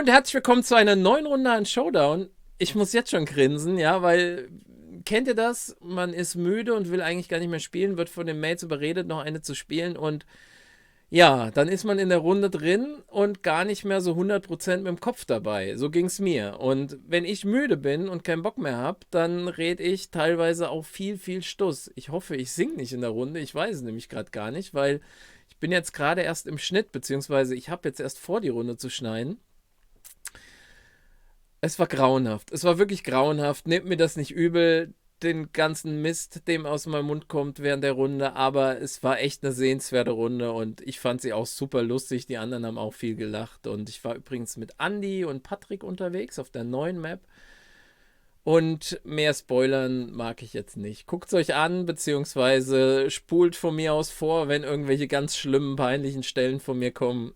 Und herzlich willkommen zu einer neuen Runde an Showdown. Ich muss jetzt schon grinsen, ja, weil, kennt ihr das? Man ist müde und will eigentlich gar nicht mehr spielen, wird von den Mates überredet, noch eine zu spielen und ja, dann ist man in der Runde drin und gar nicht mehr so 100% mit dem Kopf dabei. So ging's mir. Und wenn ich müde bin und keinen Bock mehr habe, dann rede ich teilweise auch viel Stuss. Ich hoffe, ich sing nicht in der Runde. Ich weiß es nämlich gerade gar nicht, weil ich bin jetzt gerade erst im Schnitt, beziehungsweise ich habe jetzt erst vor, die Runde zu schneiden. Es war grauenhaft. Es war wirklich grauenhaft. Nehmt mir das nicht übel, den ganzen Mist, dem aus meinem Mund kommt während der Runde, aber es war echt eine sehenswerte Runde und ich fand sie auch super lustig. Die anderen haben auch viel gelacht und ich war übrigens mit Andy und Patrick unterwegs auf der neuen Map. Und mehr spoilern mag ich jetzt nicht. Guckt es euch an, beziehungsweise spult von mir aus vor, wenn irgendwelche ganz schlimmen, peinlichen Stellen von mir kommen.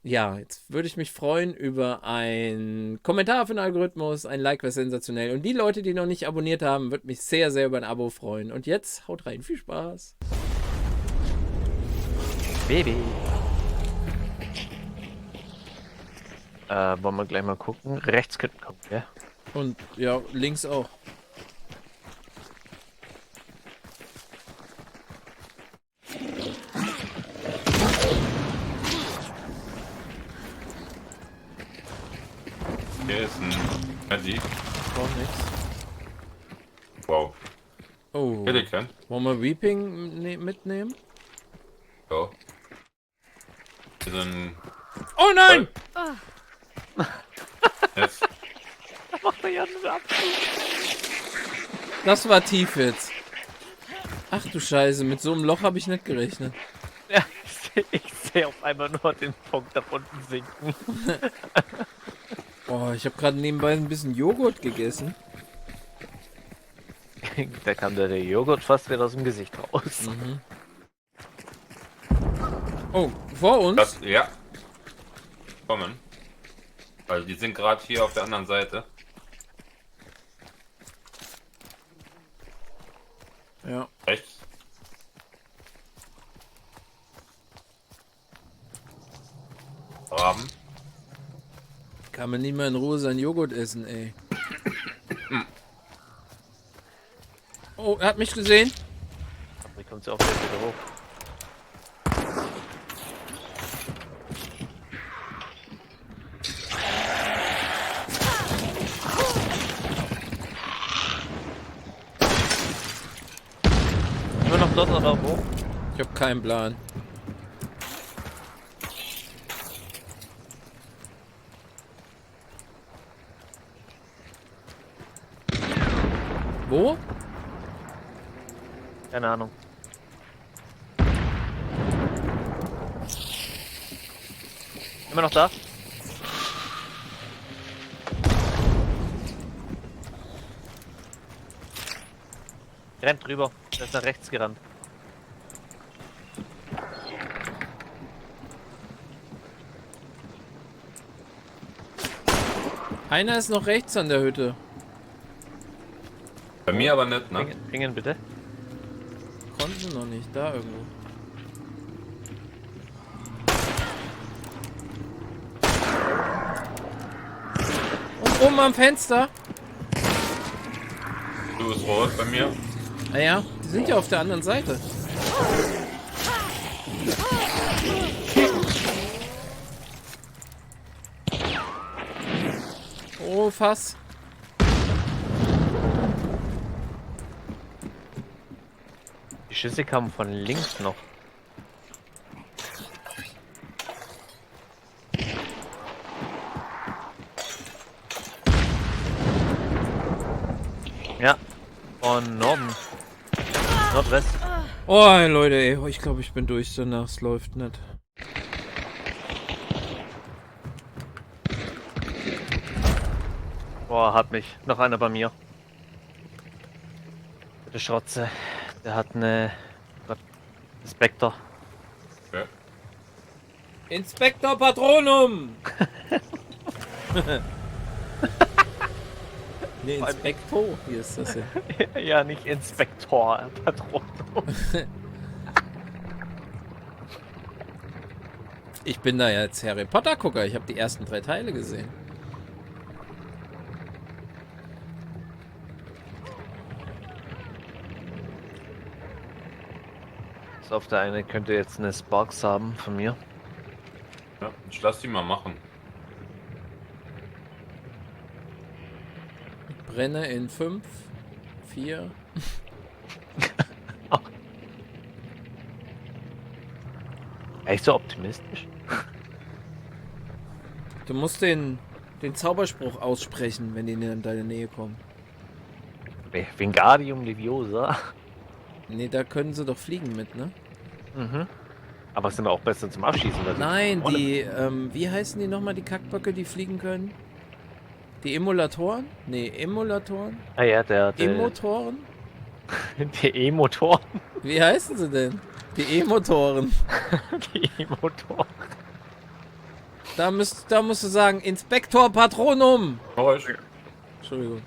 Ja, jetzt würde ich mich freuen über einen Kommentar für den Algorithmus, ein Like wäre sensationell. Und die Leute, die noch nicht abonniert haben, würde mich sehr über ein Abo freuen. Und jetzt haut rein, viel Spaß. Baby. Wollen wir gleich mal gucken. Rechts könnten kommen, ja? Und ja, links auch. Hier ist ein Magic. Braucht nichts. Wow. Oh. Pelikan. Wollen wir Weeping mitnehmen? Ja. Hier ist ein. Oh nein! Jetzt. Macht er ja einen Abzug. Das war tief jetzt. Ach du Scheiße, mit so einem Loch habe ich nicht gerechnet. Ja, ich sehe auf einmal nur den Punkt da unten sinken. Oh, ich habe gerade nebenbei ein bisschen Joghurt gegessen. Da kam der Joghurt fast wieder aus dem Gesicht raus. Mhm. Oh, vor uns? Das, ja. Kommen. Also die sind gerade hier auf der anderen Seite. Ja. Rechts. Raben. Kann man nicht mal in Ruhe seinen Joghurt essen, ey. Oh, er hat mich gesehen. Wie kommt sie auch wieder hoch? Nur noch dort oder wo? Ich habe keinen Plan. Wo? Keine Ahnung. Immer noch da? Rennt drüber. Der ist nach rechts gerannt. Einer ist noch rechts an der Hütte. Bei mir aber nicht, ne? Pingen bitte. Konnten noch nicht, da irgendwo. Und oben am Fenster. Du bist rot bei mir. Naja, die sind ja auf der anderen Seite. Oh, Fass. Die Schüsse kamen von links noch. Ja, von Norden. Nordwest. Oh, Leute, ey. Ich glaube, ich bin durch danach. Es läuft nicht. Boah, hat mich. Noch einer bei mir. Der Schrotze. Der hat eine Spectre. Ja. Inspektor Patronum! Ne, Inspektor. Wie ist das denn? Ja, nicht Inspektor, Patron. Ich bin da jetzt Harry Potter Gucker. Ich habe die ersten 3 Teile gesehen. So, auf der eine könnte jetzt eine Sparks haben von mir. Ja, ich lass die mal machen. Brenne in 5, 4. Echt so optimistisch? Du musst den Zauberspruch aussprechen, wenn die in deine Nähe kommen. Wingardium Leviosa. Nee, da können sie doch fliegen mit, ne? Mhm. Aber sind auch besser zum Abschießen. Weil Nein, die, wie heißen die nochmal, die Kackböcke, die fliegen können? Die Emulatoren? Nee, Emulatoren? Ah ja, der Emotoren? die E-Motor. Wie heißen sie denn? Die E-Motoren. Die E-Motor. Da musst du sagen, Inspektor Patronum. Geräusch. Entschuldigung.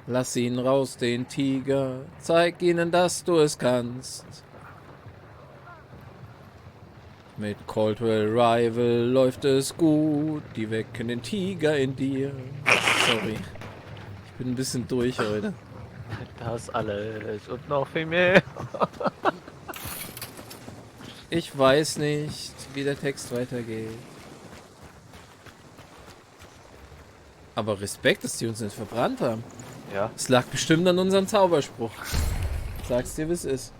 Lass ihn raus, den Tiger. Zeig ihnen, dass du es kannst. Mit Caldwell Rival läuft es gut. Die wecken den Tiger in dir. Sorry. Ich bin ein bisschen durch heute. Das alles und noch viel mehr. Ich weiß nicht, wie der Text weitergeht. Aber Respekt, dass die uns nicht verbrannt haben. Ja. Es lag bestimmt an unserem Zauberspruch. Sag's dir, wie es ist.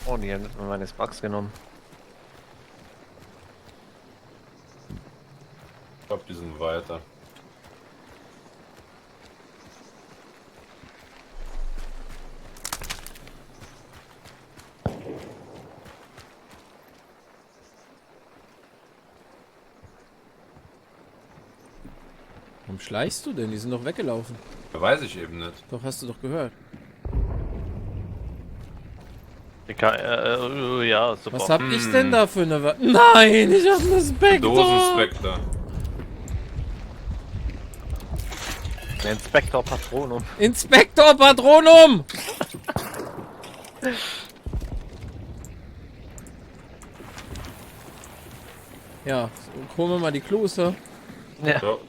Oh, die haben meine Sparks genommen. Ich glaube, die sind weiter. Warum schleichst du denn? Die sind doch weggelaufen. Weiß ich eben nicht. Doch, hast du doch gehört. Ja, super. Was hab ich denn da für eine Nein, ich hab einen Spektor! Dosenspektor. Ein Inspektor Patronum. Inspektor Patronum! Ja, so, holen wir mal die Clues, ja? Ja. So.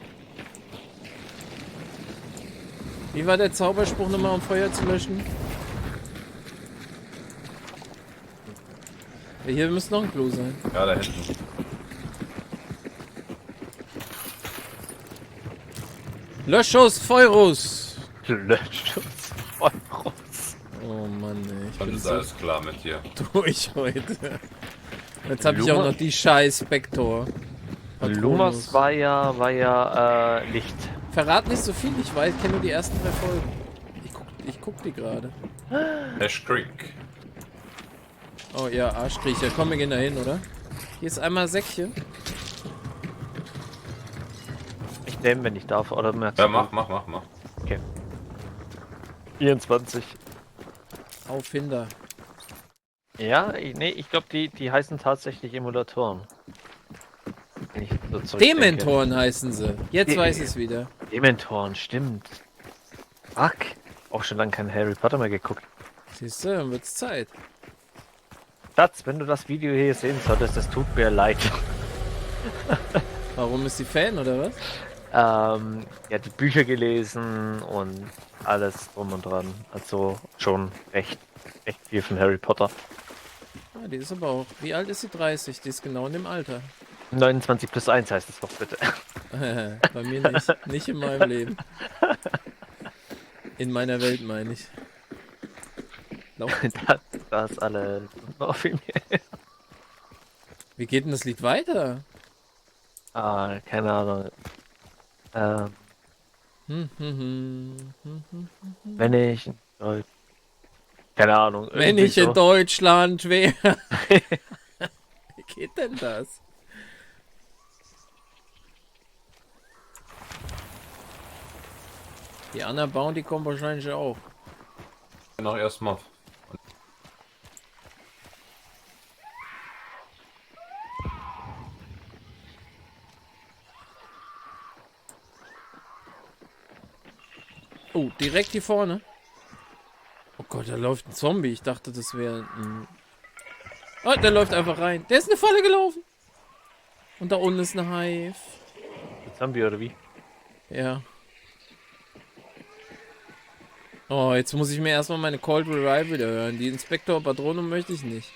Wie war der Zauberspruch nochmal, um Feuer zu löschen? Ja, hier müsste noch ein Clue sein. Ja, da hinten. Löschschuss, Feurus! Löscht uns voll raus. Oh Mann, ey, ich Dann bin ist so alles klar mit dir. durch heute. Jetzt habe ich auch noch die scheiß Spektor. Lumas war ja Licht. Verrat nicht so viel, ich weiß, kenne nur die ersten 3 Folgen. Ich guck die gerade. Ash Creek. Oh ja, Arschkriecher. Komm, wir gehen da hin, oder? Hier ist einmal Säckchen. Ich nehme, wenn ich darf, oder merkst Ja, du? mach. Okay. 24. Auf Hinder. Ja, ich glaube, die heißen tatsächlich Emulatoren. Wenn ich so zurückdenke. Dementoren heißen sie. Jetzt weiß ich es wieder. Dementoren, stimmt. Fuck. Auch schon lange kein Harry Potter mehr geguckt. Siehst du, dann wird's Zeit. Schatz, wenn du das Video hier sehen solltest, das tut mir leid. Warum ist sie Fan, oder was? Ja, die Bücher gelesen und alles drum und dran. Also schon recht viel von Harry Potter. Ah, die ist aber auch. Wie alt ist sie? 30. Die ist genau in dem Alter. 29 plus 1 heißt es doch bitte. Bei mir nicht. Nicht in meinem Leben. In meiner Welt, meine ich. Lauf. Das alle noch viel mehr. Wie geht denn das Lied weiter? Keine Ahnung. Wenn ich in keine Ahnung. Wenn irgendwie ich in so. Deutschland wäre. Wie geht denn das? Die anderen bauen, die kommen wahrscheinlich auch. Noch erstmal. Oh, direkt hier vorne. Oh Gott, da läuft ein Zombie. Ich dachte, das wäre ein... Oh, der läuft einfach rein. Der ist in eine Falle gelaufen. Und da unten ist eine Hive. Ein Zombie oder wie? Ja. Oh, jetzt muss ich mir erstmal meine Cold Revive wieder hören. Die Inspektor Patronum möchte ich nicht.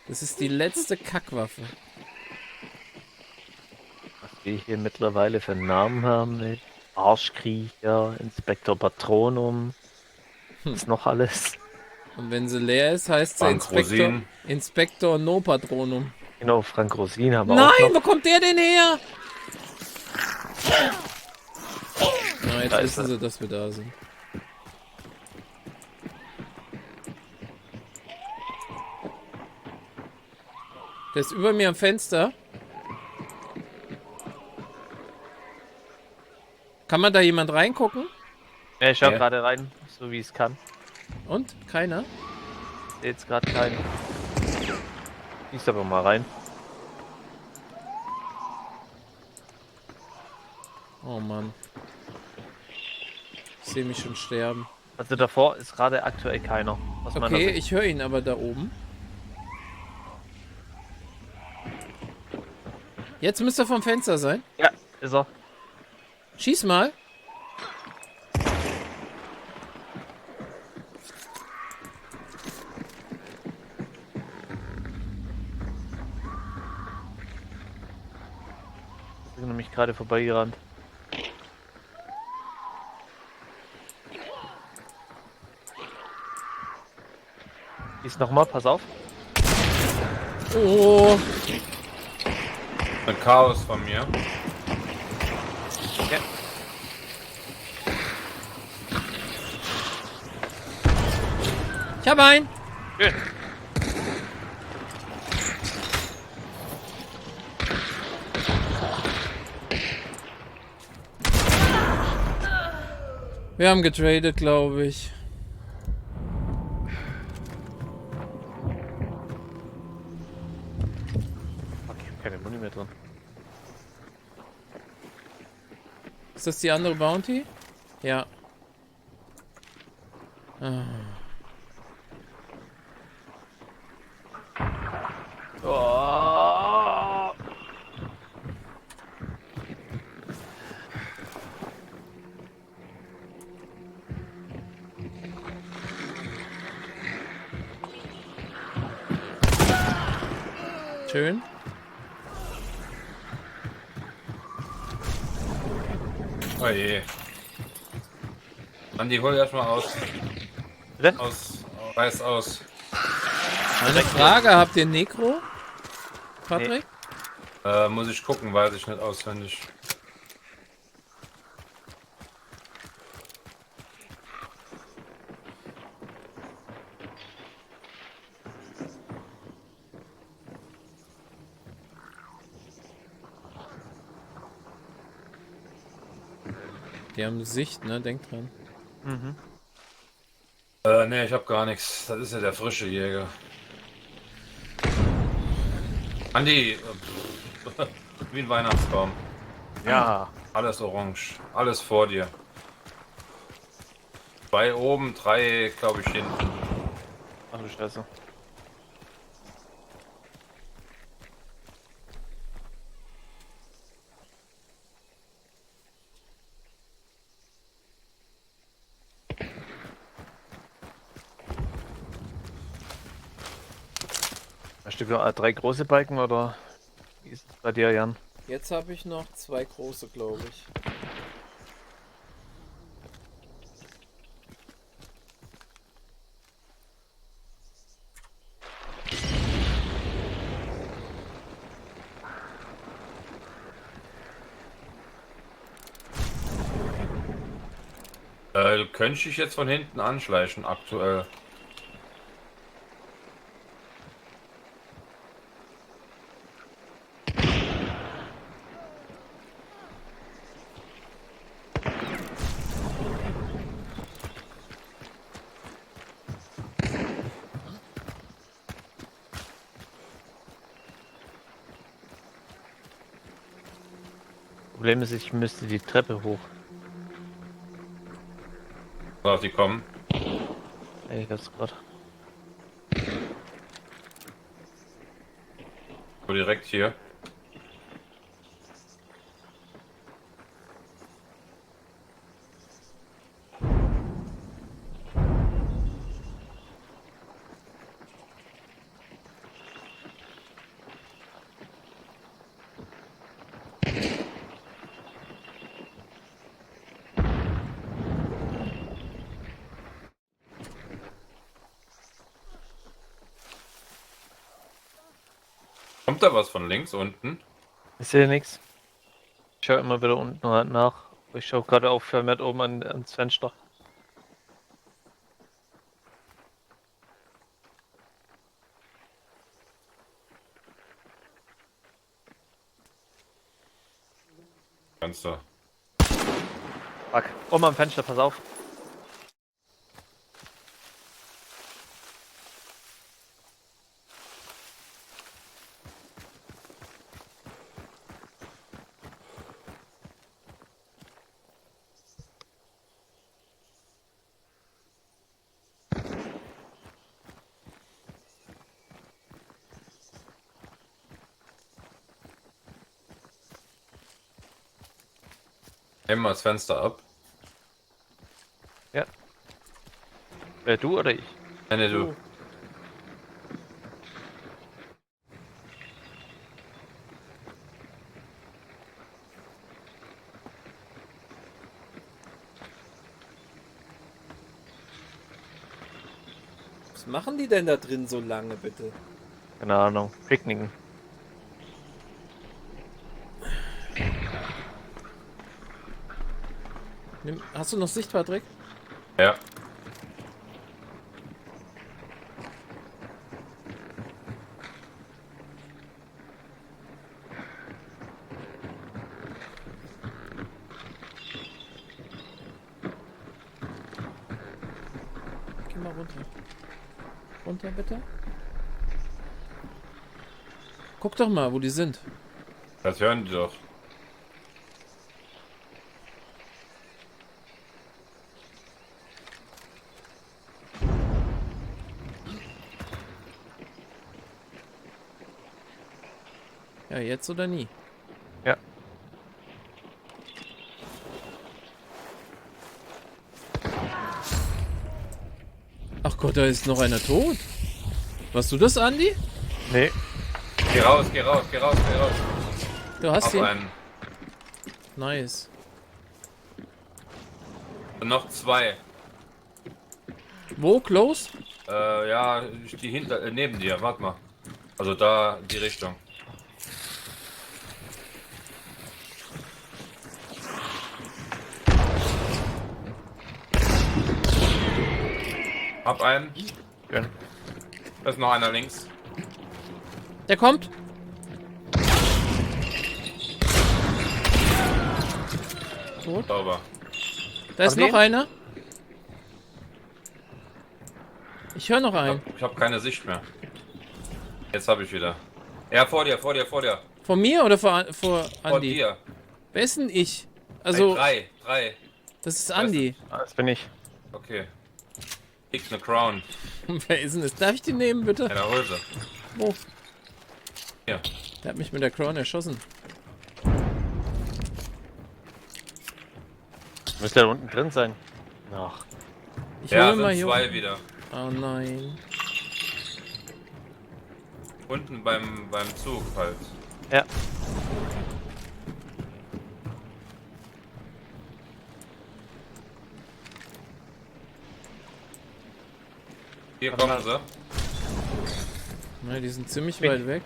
Das ist die letzte Kackwaffe. Was wir hier mittlerweile für einen Namen haben mit Arschkriecher, Inspektor Patronum. Was noch alles? Und wenn sie leer ist, heißt sie Frank Rosin. Inspektor No Patronum. Genau, Frank Rosin haben wir Nein, auch wo noch. kommt der denn her? Na, jetzt Da ist wissen er. sie, dass wir da sind. Der ist über mir am Fenster. Kann man da jemand reingucken? Ja, ich schau Ja. gerade rein, so wie es kann. Und? Keiner? Ich sehe jetzt gerade keinen. Gehst aber mal rein. Oh Mann. Ich sehe mich schon sterben. Also davor ist gerade aktuell keiner. Aus meiner Okay, Sicht. ich höre ihn aber da oben. Jetzt müsste er vom Fenster sein. Ja, ist er. Schieß mal. Ich bin nämlich gerade vorbeigerannt. Ist noch mal, pass auf. Oh. Ein Chaos von mir. Ja. Ich hab einen. Schön. Wir haben getradet, glaube ich. Fuck, ich hab keine Muni mehr drin. Ist das die andere Bounty? Ja. Ah. Oh. Schön. Oh je. Andi, hol erstmal aus. Bitte? Reiß aus. Eine Frage, habt ihr Necro? Patrick? Muss ich gucken, weiß ich nicht auswendig. Die haben Sicht, ne? Denkt dran. Mhm. Nee, ich hab gar nichts. Das ist ja der frische Jäger. Andi, wie ein Weihnachtsbaum. Ja. Alles orange. Alles vor dir. 2 oben, 3, glaube ich, hinten. Ach du Scheiße. Hast du wieder 3 große Balken oder wie ist es bei dir, Jan? Jetzt habe ich noch 2 große, glaube ich. Du könntest dich jetzt von hinten anschleichen, aktuell. Problem ist, ich müsste die Treppe hoch. Auf die kommen. Ey, das gerade. So direkt hier. Kommt da was von links unten? Ich sehe nichts. Ich schaue immer wieder unten nach. Ich schaue gerade auf vermehrt oben ans Fenster. Kannst du. Fuck. Oben am Fenster, pass auf. Nehmen wir das Fenster ab. Ja. Du oder ich? Nee, du. Was machen die denn da drin so lange, bitte? Keine Ahnung. Picknicken. Hast du noch Sicht, Patrick? Ja. Geh mal runter. Runter, bitte. Guck doch mal, wo die sind. Das hören die doch. Ja, jetzt oder nie. Ja. Ach Gott, da ist noch einer tot. Warst du das, Andi? Nee. Geh raus, geh raus, geh raus, geh raus. Du hast Auf ihn. einen. Nice. Und noch zwei. Wo? Close? Ja, die hinter, neben dir, warte mal. Also da, die Richtung. Hab einen. Schön. Da ist noch einer links. Der kommt. Tot. Sauber. Da ist Ach, noch den? einer. Ich höre noch einen. Ich hab keine Sicht mehr. Jetzt habe ich wieder. Ja, vor dir, vor dir, vor dir. Vor mir oder vor Vor Andi? dir. Wer ist denn ich? Also, Drei. das ist Andi. Das bin ich. Okay. Kriegst eine Crown. Wer ist denn das? Darf ich die nehmen, bitte? In der Hose. Wo? Hier. Der hat mich mit der Crown erschossen. Müsste da unten drin sein. Ach. Ich Ja, hole mal sind hier. zwei wieder. Oh nein. Unten beim Zug halt. Ja. Hier kommen sie. Na, die sind ziemlich weit weg.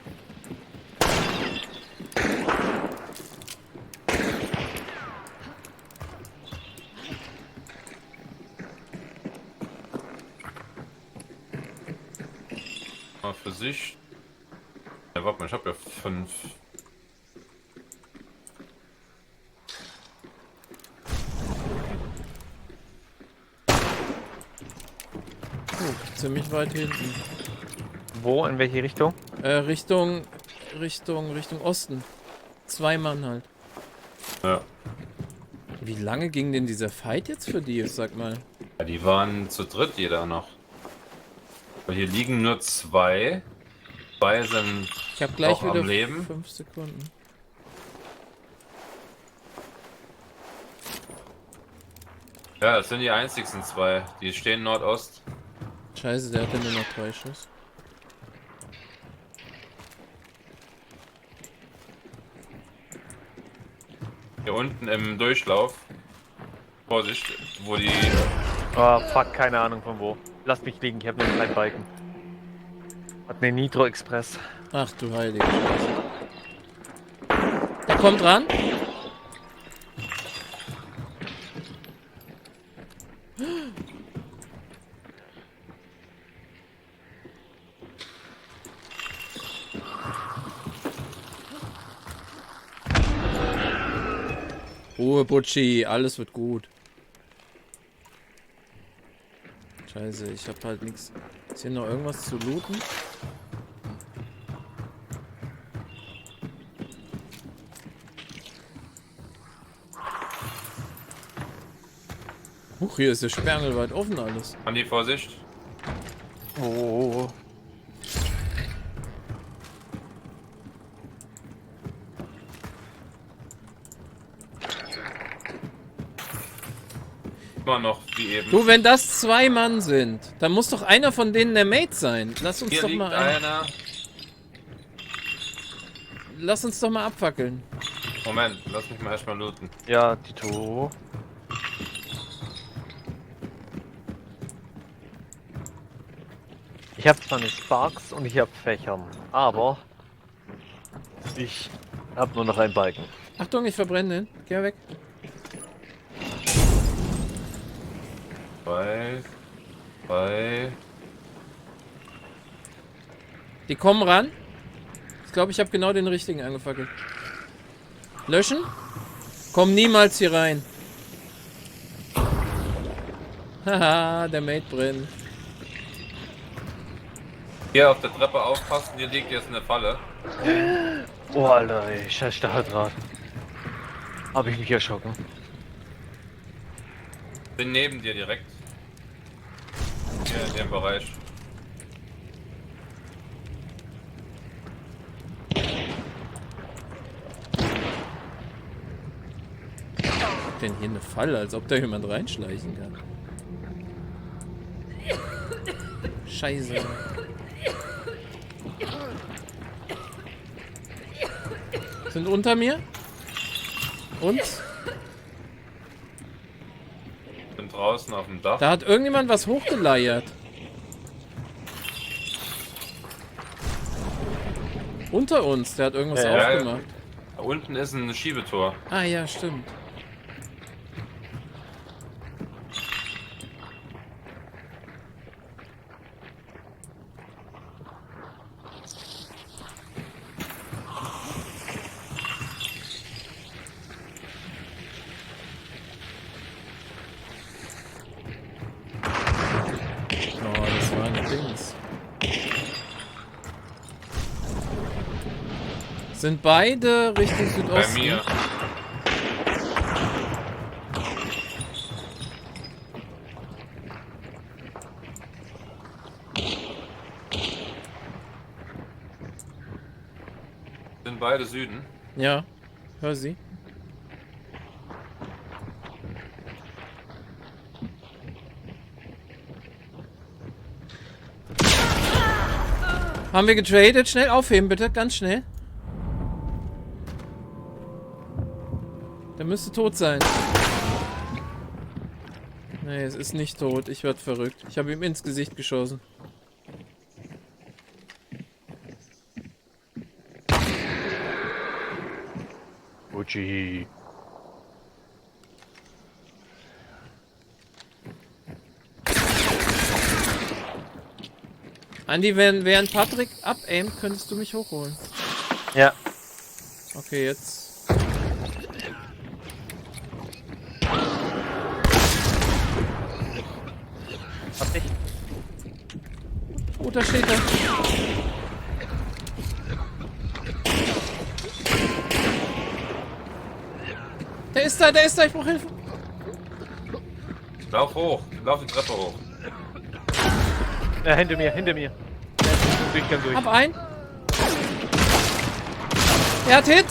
Mal für sich. Ja, warte mal, ich hab ja 5. Ziemlich weit hinten. Wo? In welche Richtung? Richtung Osten. 2 Mann halt. Ja. Wie lange ging denn dieser Fight jetzt für die? Sag mal. Ja, die waren zu dritt jeder noch. Aber hier liegen nur zwei. Zwei sind Ich habe gleich noch wieder am Leben. 5 Sekunden. Ja, das sind die einzigsten zwei. Die stehen Nordost. Scheiße, der hatte nur noch 3 Schuss. Hier unten im Durchlauf. Vorsicht, wo die... Oh, fuck, keine Ahnung von wo. Lass mich liegen, ich habe nur einen kleinen Balken. Hat eine Nitro Express. Ach du heilige Scheiße. Der kommt ran. Ruhe, Butchi, alles wird gut. Scheiße, ich hab halt nichts. Ist hier noch irgendwas zu looten? Huch, hier ist der sperrangelweit offen alles. Andi, Vorsicht. Oh. Immer noch wie eben. Du, wenn das 2 Mann sind, dann muss doch einer von denen der Mate sein. Lass uns Hier doch liegt mal einer. Lass uns doch mal abfackeln. Moment, lass mich mal erstmal looten. Ja, Tito. Ich habe zwar eine Sparks und ich habe Fächern, aber ich habe nur noch einen Balken. Achtung, ich verbrenne den. Geh weg. Zwei. Die kommen ran. Ich glaube, ich habe genau den richtigen angefackelt. Löschen. Komm niemals hier rein. Haha, der Mate brennt. Hier auf der Treppe aufpassen, hier liegt jetzt eine Falle. Oh, Alter, ey, scheiß Stacheldraht. Hab ich mich erschrocken. Bin neben dir direkt. Hier in dem Bereich. Denn hier eine Falle, als ob da jemand reinschleichen kann. Scheiße. Sind unter mir? Und? Bin draußen auf dem Dach. Da hat irgendjemand was hochgeleiert. Unter uns, der hat irgendwas Ja, ja. aufgemacht. Da unten ist ein Schiebetor. Ah ja, stimmt. Oh, das war ein Dings. Sind beide Richtung Bei Südosten? mir. Sind beide Süden. Ja, hör sie. Haben wir getradet? Schnell aufheben, bitte. Ganz schnell. Der müsste tot sein. Nee, es ist nicht tot. Ich werd verrückt. Ich habe ihm ins Gesicht geschossen. Uchi. Andi, während Patrick abaimt, könntest du mich hochholen. Ja. Okay, jetzt. Hab ich. Oh, da steht er. Der ist da, ich brauche Hilfe. Lauf hoch. Lauf die Treppe hoch. Ja, hinter mir. Der ist im Durchgang durch. Hab einen. Er hat Hit.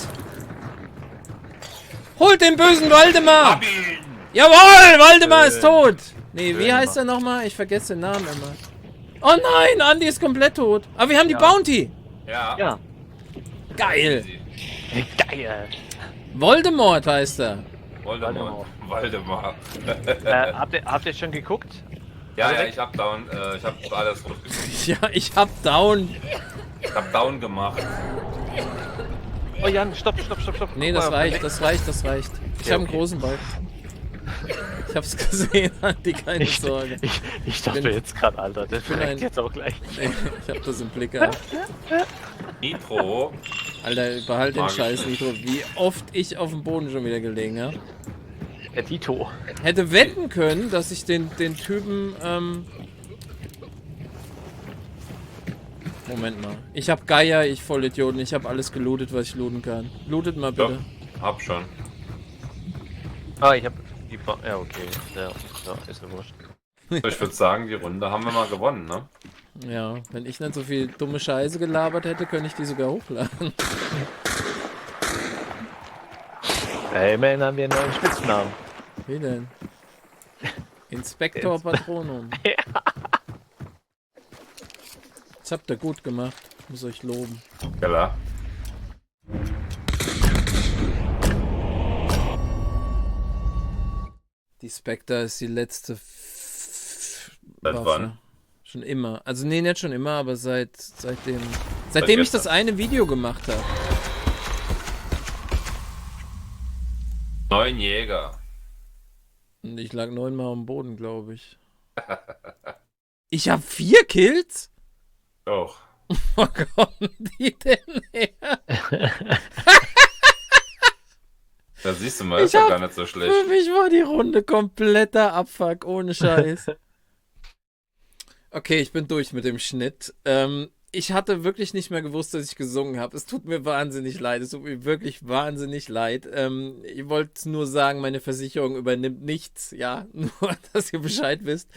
Holt den bösen Waldemar. Hab ihn! Jawohl, Waldemar ist tot. Nee, wie Schön heißt er nochmal? Ich vergesse den Namen immer. Oh nein, Andi ist komplett tot. Aber wir haben die Bounty. Ja. Ja. Geil. Easy. Geil. Voldemort heißt er. Voldemort. Waldemar. Habt ihr schon geguckt? Ja, ich hab Down, ich hab alles durchgeguckt. Ja, ich hab Down. Ich hab Down gemacht. Oh Jan, stopp. Nee, das reicht. Ich habe einen großen Ball. Ich hab's gesehen, Andi, keine Sorge. Ich dachte Bin- jetzt gerade, Alter, das bin fleckt ein- jetzt auch gleich. Ich hab das im Blick gehabt. Nitro. Alter, behalt den Mag ich Scheiß nicht. Nitro. Wie oft ich auf dem Boden schon wieder gelegen habe. Dito. Hätte wetten können, dass ich den Typen, Moment mal. Ich hab Geier, ich Vollidioten. Ich hab alles gelootet, was ich looten kann. Lootet mal Ja, bitte. hab schon. Ah, ich hab die ja, okay. Ja, ist ja wurscht. Ich würde sagen, die Runde haben wir mal gewonnen, ne? Ja, wenn ich nicht so viel dumme Scheiße gelabert hätte, könnte ich die sogar hochladen. Hey, immerhin haben wir einen neuen Spitznamen. Wie denn? Inspektor Patronum. Das habt ihr gut gemacht. Muss euch loben. Keller. Die Spectre ist die letzte Seit Waffe. wann? Schon immer. Also nee, nicht schon immer, aber seitdem ich das eine Video gemacht habe. 9 Jäger. Und ich lag 9-mal am Boden, glaube ich. Ich habe 4 Kills? Doch. Wo kommen die denn her? Da siehst du mal, ist Ich ja hab- gar nicht so schlecht. Für mich war die Runde kompletter Abfuck, ohne Scheiß. Okay, ich bin durch mit dem Schnitt. Ich hatte wirklich nicht mehr gewusst, dass ich gesungen habe. Es tut mir wahnsinnig leid. Es tut mir wirklich wahnsinnig leid. Ich wollte nur sagen, meine Versicherung übernimmt nichts. Ja, nur, dass ihr Bescheid wisst.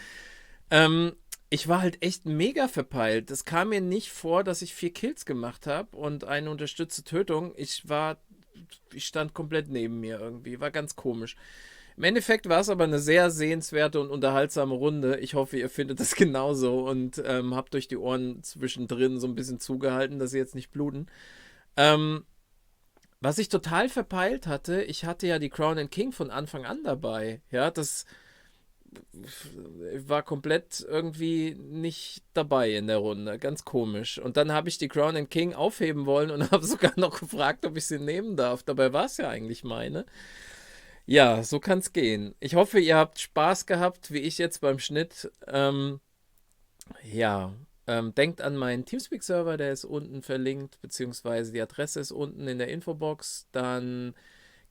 Ich war halt echt mega verpeilt. Es kam mir nicht vor, dass ich 4 Kills gemacht habe und eine unterstützte Tötung. Ich stand komplett neben mir irgendwie. War ganz komisch. Im Endeffekt war es aber eine sehr sehenswerte und unterhaltsame Runde. Ich hoffe, ihr findet das genauso und habt euch die Ohren zwischendrin so ein bisschen zugehalten, dass sie jetzt nicht bluten. Was ich total verpeilt hatte, ich hatte ja die Crown and King von Anfang an dabei. Ja, das war komplett irgendwie nicht dabei in der Runde. Ganz komisch. Und dann habe ich die Crown and King aufheben wollen und habe sogar noch gefragt, ob ich sie nehmen darf. Dabei war es ja eigentlich meine. Ja, so kann es gehen. Ich hoffe, ihr habt Spaß gehabt, wie ich jetzt beim Schnitt. Denkt an meinen Teamspeak-Server, der ist unten verlinkt, beziehungsweise die Adresse ist unten in der Infobox. Dann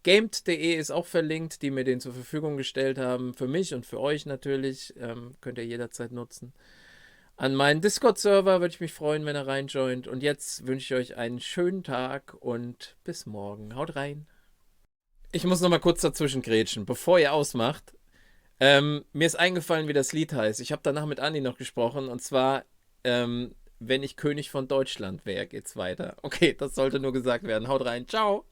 gamed.de ist auch verlinkt, die mir den zur Verfügung gestellt haben. Für mich und für euch natürlich. Könnt ihr jederzeit nutzen. An meinen Discord-Server würde ich mich freuen, wenn ihr reinjoint. Und jetzt wünsche ich euch einen schönen Tag und bis morgen. Haut rein. Ich muss noch mal kurz dazwischen grätschen, bevor ihr ausmacht. Mir ist eingefallen, wie das Lied heißt. Ich habe danach mit Andi noch gesprochen und zwar, wenn ich König von Deutschland wäre, geht's weiter. Okay, das sollte nur gesagt werden. Haut rein, ciao!